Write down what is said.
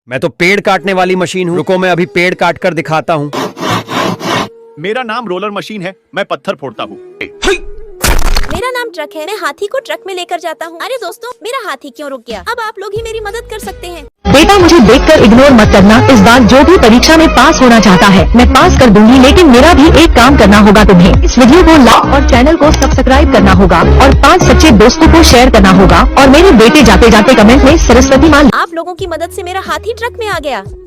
मैं तो पेड़ काटने वाली मशीन हूँ। रुको मैं अभी पेड़ काट कर दिखाता हूँ। मेरा नाम रोलर मशीन है, मैं पत्थर फोड़ता हूँ। मेरा नाम ट्रक है, मैं हाथी को ट्रक में लेकर जाता हूँ। अरे दोस्तों, मेरा हाथी क्यों रुक गया? अब आप लोग ही मेरी मदद कर सकते हैं। बेटा मुझे देखकर इग्नोर मत करना। इस बार जो भी परीक्षा में पास होना चाहता है मैं पास कर दूंगी, लेकिन मेरा भी एक काम करना होगा तुम्हें। इस वीडियो को लाइक और चैनल को सब्सक्राइब करना होगा और 5 सच्चे दोस्तों को शेयर करना होगा। और मेरे बेटे जाते जाते कमेंट में सरस्वती माँ। आप लोगों की मदद से मेरा हाथी ट्रक में आ गया।